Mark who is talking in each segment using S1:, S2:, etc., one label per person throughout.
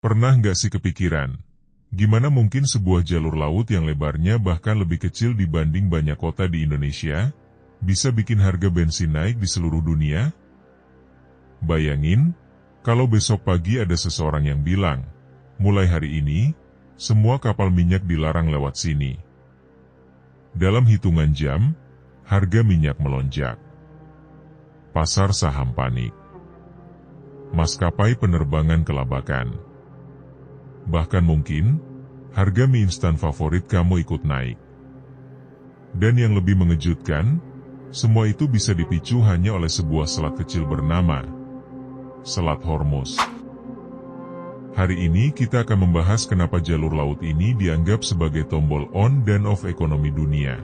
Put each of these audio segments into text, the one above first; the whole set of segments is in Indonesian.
S1: Pernah nggak sih kepikiran, gimana mungkin sebuah jalur laut yang lebarnya bahkan lebih kecil dibanding banyak kota di Indonesia, bisa bikin harga bensin naik di seluruh dunia? Bayangin, kalau besok pagi ada seseorang yang bilang, mulai hari ini, semua kapal minyak dilarang lewat sini. Dalam hitungan jam, harga minyak melonjak. Pasar saham panik. Maskapai penerbangan kelabakan. Bahkan mungkin, harga mie instan favorit kamu ikut naik. Dan yang lebih mengejutkan, semua itu bisa dipicu hanya oleh sebuah selat kecil bernama Selat Hormuz. Hari ini kita akan membahas kenapa jalur laut ini dianggap sebagai tombol on dan off ekonomi dunia.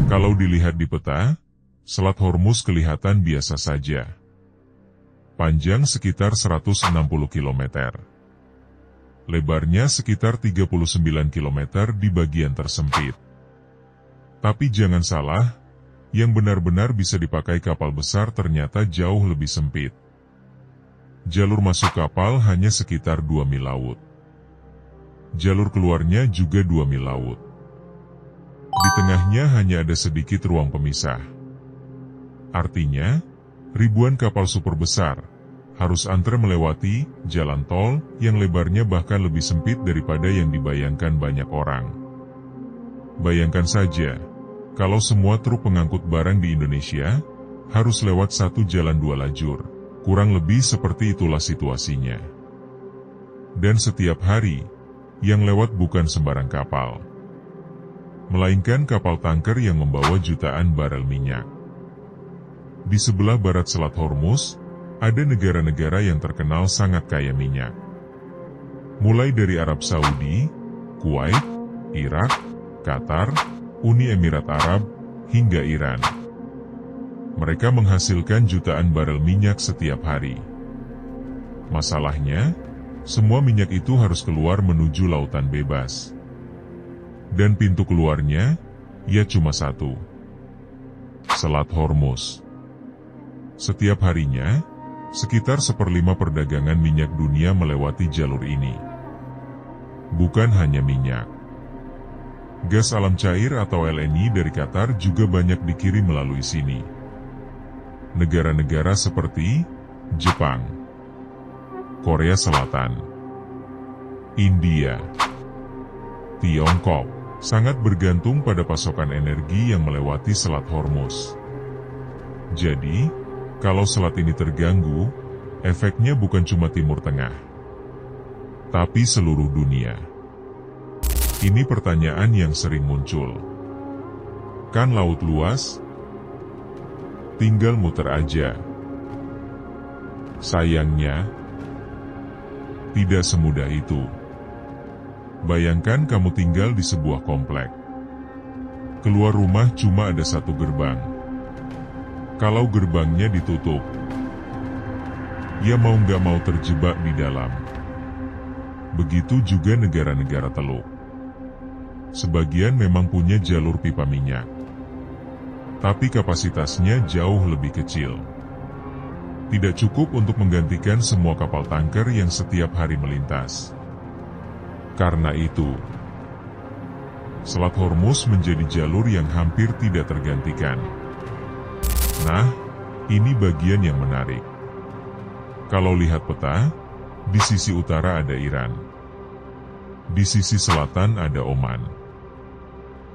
S1: Kalau dilihat di peta, Selat Hormuz kelihatan biasa saja. Panjang sekitar 160 km. Lebarnya sekitar 39 km di bagian tersempit. Tapi jangan salah, yang benar-benar bisa dipakai kapal besar ternyata jauh lebih sempit. Jalur masuk kapal hanya sekitar 2 mil laut. Jalur keluarnya juga 2 mil laut. Di tengahnya hanya ada sedikit ruang pemisah. Artinya, ribuan kapal super besar harus antre melewati jalan tol yang lebarnya bahkan lebih sempit daripada yang dibayangkan banyak orang. Bayangkan saja, kalau semua truk pengangkut barang di Indonesia harus lewat satu jalan 2 lajur, kurang lebih seperti itulah situasinya. Dan setiap hari, yang lewat bukan sembarang kapal, melainkan kapal tanker yang membawa jutaan barel minyak. Di sebelah barat Selat Hormuz, ada negara-negara yang terkenal sangat kaya minyak. Mulai dari Arab Saudi, Kuwait, Irak, Qatar, Uni Emirat Arab, hingga Iran. Mereka menghasilkan jutaan barel minyak setiap hari. Masalahnya, semua minyak itu harus keluar menuju lautan bebas. Dan pintu keluarnya, ya cuma satu. Selat Hormuz. Setiap harinya, sekitar 1/5 perdagangan minyak dunia melewati jalur ini. Bukan hanya minyak. Gas alam cair atau LNG dari Qatar juga banyak dikirim melalui sini. Negara-negara seperti Jepang, Korea Selatan, India, Tiongkok sangat bergantung pada pasokan energi yang melewati Selat Hormuz. Jadi, kalau selat ini terganggu, efeknya bukan cuma Timur Tengah, tapi seluruh dunia. Ini pertanyaan yang sering muncul. Kan laut luas? Tinggal muter aja. Sayangnya, tidak semudah itu. Bayangkan kamu tinggal di sebuah komplek. Keluar rumah cuma ada satu gerbang. Kalau gerbangnya ditutup, ya mau nggak mau terjebak di dalam. Begitu juga negara-negara Teluk. Sebagian memang punya jalur pipa minyak, tapi kapasitasnya jauh lebih kecil. Tidak cukup untuk menggantikan semua kapal tanker yang setiap hari melintas. Karena itu, Selat Hormuz menjadi jalur yang hampir tidak tergantikan. Nah, ini bagian yang menarik. Kalau lihat peta, di sisi utara ada Iran. Di sisi selatan ada Oman.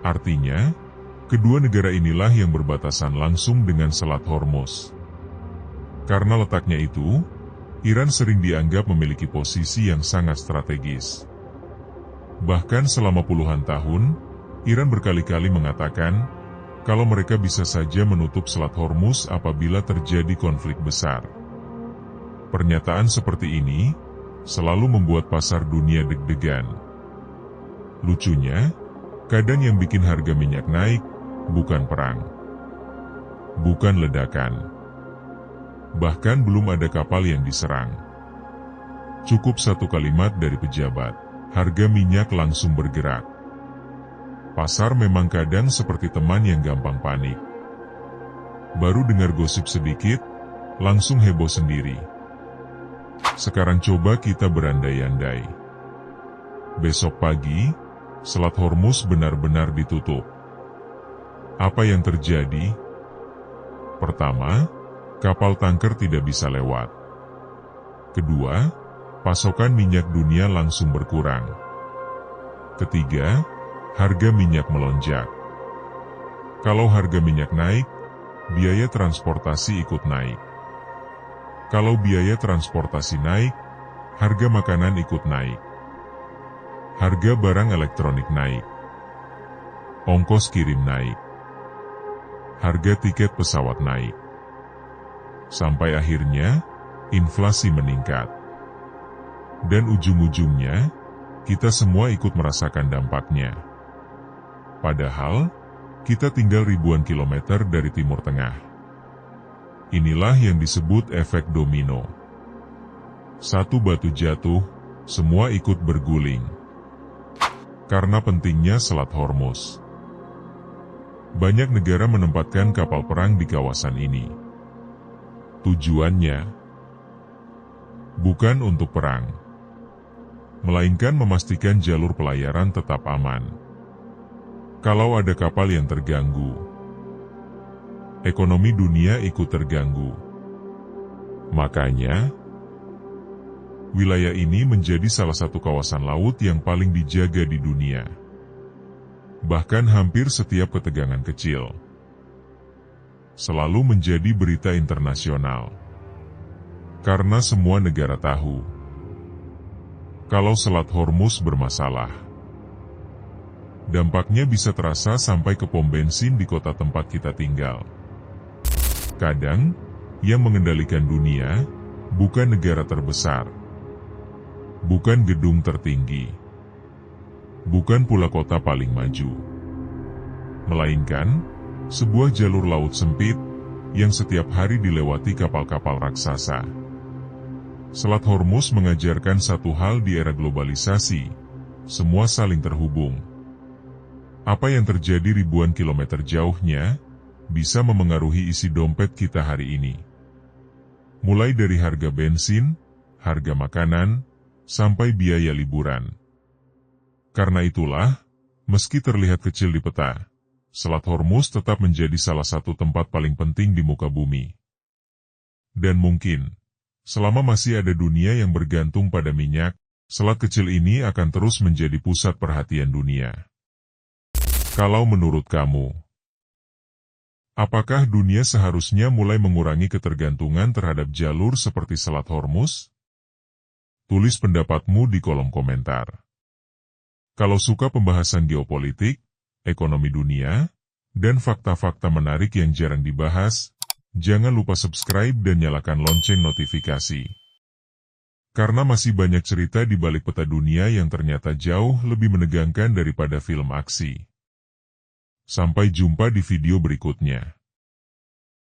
S1: Artinya, kedua negara inilah yang berbatasan langsung dengan Selat Hormuz. Karena letaknya itu, Iran sering dianggap memiliki posisi yang sangat strategis. Bahkan selama puluhan tahun, Iran berkali-kali mengatakan kalau mereka bisa saja menutup Selat Hormuz apabila terjadi konflik besar. Pernyataan seperti ini selalu membuat pasar dunia deg-degan. Lucunya, kadang yang bikin harga minyak naik bukan perang, bukan ledakan, bahkan belum ada kapal yang diserang. Cukup satu kalimat dari pejabat, harga minyak langsung bergerak. Pasar memang kadang seperti teman yang gampang panik. Baru dengar gosip sedikit, langsung heboh sendiri. Sekarang coba kita berandai-andai. Besok pagi, Selat Hormuz benar-benar ditutup. Apa yang terjadi? Pertama, kapal tanker tidak bisa lewat. Kedua, pasokan minyak dunia langsung berkurang. Ketiga, harga minyak melonjak. Kalau harga minyak naik, biaya transportasi ikut naik. Kalau biaya transportasi naik, harga makanan ikut naik. Harga barang elektronik naik. Ongkos kirim naik. Harga tiket pesawat naik. Sampai akhirnya, inflasi meningkat. Dan ujung-ujungnya, kita semua ikut merasakan dampaknya. Padahal, kita tinggal ribuan kilometer dari Timur Tengah. Inilah yang disebut efek domino. Satu batu jatuh, semua ikut berguling. Karena pentingnya Selat Hormuz. Banyak negara menempatkan kapal perang di kawasan ini. Tujuannya bukan untuk perang, melainkan memastikan jalur pelayaran tetap aman. Kalau ada kapal yang terganggu, ekonomi dunia ikut terganggu. Makanya, wilayah ini menjadi salah satu kawasan laut yang paling dijaga di dunia. Bahkan hampir setiap ketegangan kecil selalu menjadi berita internasional. Karena semua negara tahu, kalau Selat Hormuz bermasalah, dampaknya bisa terasa sampai ke pom bensin di kota tempat kita tinggal. Kadang, yang mengendalikan dunia, bukan negara terbesar, bukan gedung tertinggi, bukan pula kota paling maju, melainkan sebuah jalur laut sempit yang setiap hari dilewati kapal-kapal raksasa. Selat Hormuz mengajarkan satu hal di era globalisasi, semua saling terhubung. Apa yang terjadi ribuan kilometer jauhnya, bisa memengaruhi isi dompet kita hari ini. Mulai dari harga bensin, harga makanan, sampai biaya liburan. Karena itulah, meski terlihat kecil di peta, Selat Hormuz tetap menjadi salah satu tempat paling penting di muka bumi. Dan mungkin, selama masih ada dunia yang bergantung pada minyak, selat kecil ini akan terus menjadi pusat perhatian dunia. Kalau menurut kamu, apakah dunia seharusnya mulai mengurangi ketergantungan terhadap jalur seperti Selat Hormuz? Tulis pendapatmu di kolom komentar. Kalau suka pembahasan geopolitik, ekonomi dunia, dan fakta-fakta menarik yang jarang dibahas, jangan lupa subscribe dan nyalakan lonceng notifikasi. Karena masih banyak cerita di balik peta dunia yang ternyata jauh lebih menegangkan daripada film aksi. Sampai jumpa di video berikutnya.